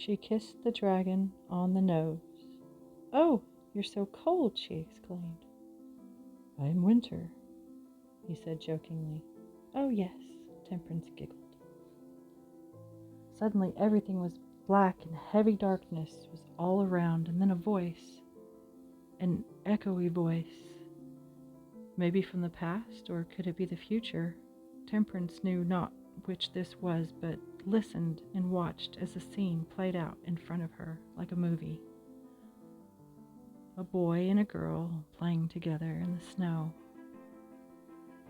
She kissed the dragon on the nose. "Oh, you're so cold," she exclaimed. "I am Winter," he said jokingly. "Oh, yes," Temperance giggled. Suddenly everything was black and heavy darkness was all around, and then a voice, an echoey voice. Maybe from the past, or could it be the future? Temperance knew not which this was, but listened and watched as the scene played out in front of her like a movie. A boy and a girl playing together in the snow.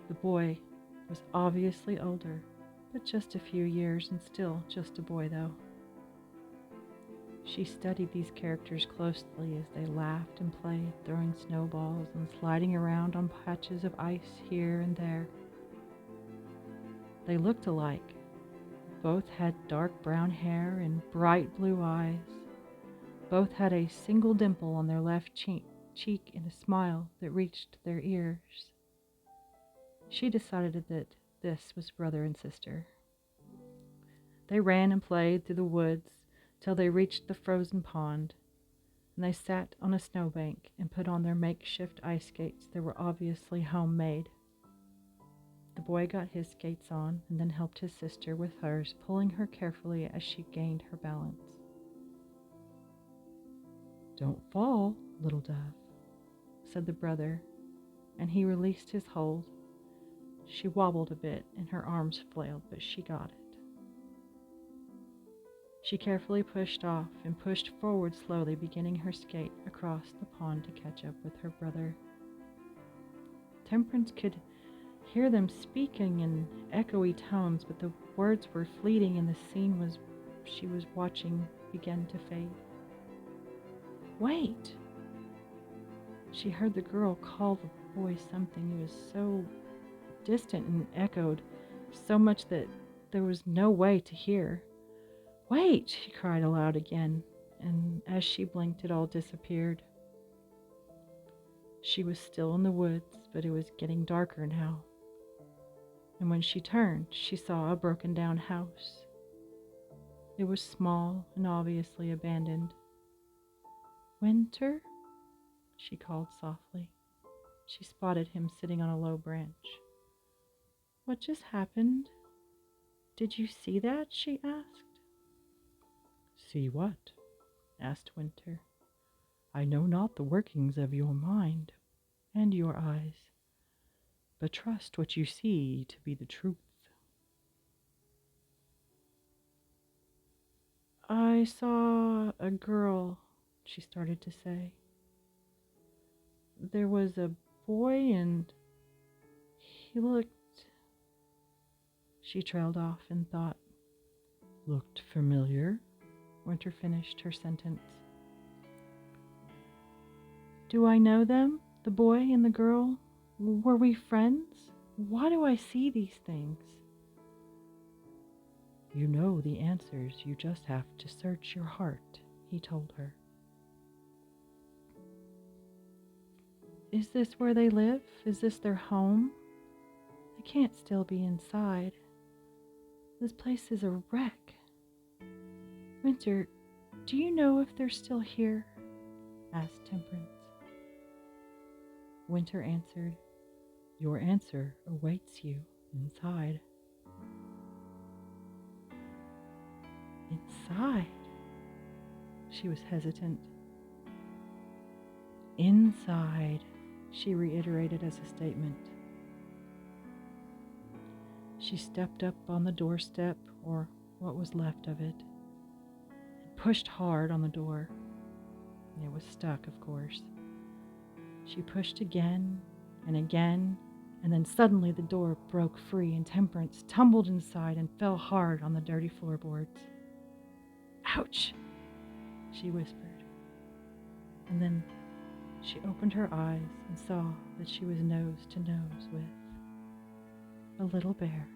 The boy was obviously older, but just a few years, and still just a boy though. She studied these characters closely as they laughed and played, throwing snowballs and sliding around on patches of ice here and there. They looked alike. Both had dark brown hair and bright blue eyes. Both had a single dimple on their left cheek and a smile that reached their ears. She decided that this was brother and sister. They ran and played through the woods till they reached the frozen pond, and they sat on a snowbank and put on their makeshift ice skates that were obviously homemade. The boy got his skates on and then helped his sister with hers, pulling her carefully as she gained her balance. "Don't fall, little dove," said the brother, and he released his hold. She wobbled a bit and her arms flailed, but she got it. She carefully pushed off and pushed forward slowly, beginning her skate across the pond to catch up with her brother. Temperance could hear them speaking in echoey tones, but the words were fleeting and the scene she was watching began to fade. "Wait!" She heard the girl call the boy something. It was so distant and echoed so much that there was no way to hear. "Wait!" she cried aloud again, and as she blinked it all disappeared. She was still in the woods, but it was getting darker now. And when she turned, she saw a broken down house. It was small and obviously abandoned. "Winter?" she called softly. She spotted him sitting on a low branch. "What just happened? Did you see that?" she asked. "See what?" asked Winter. "I know not the workings of your mind and your eyes, but trust what you see to be the truth." "I saw a girl," she started to say. "There was a boy and he looked..." She trailed off and thought. "Looked familiar?" Winter finished her sentence. "Do I know them? The boy and the girl? Were we friends? Why do I see these things?" "You know the answers, you just have to search your heart," he told her. "Is this where they live? Is this their home? They can't still be inside. This place is a wreck. Winter, do you know if they're still here?" asked Temperance. Winter answered, "Your answer awaits you inside." "Inside?" She was hesitant. "Inside," she reiterated as a statement. She stepped up on the doorstep, or what was left of it, and pushed hard on the door. It was stuck, of course. She pushed again and again, and then suddenly the door broke free and Temperance tumbled inside and fell hard on the dirty floorboards. "Ouch!" she whispered. And then she opened her eyes and saw that she was nose to nose with a little bear.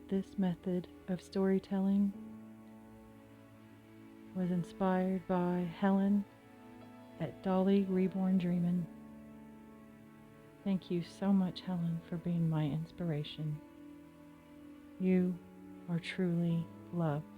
This method of storytelling was inspired by Helen at Dolly Reborn Dreamin'. Thank you so much, Helen, for being my inspiration. You are truly loved.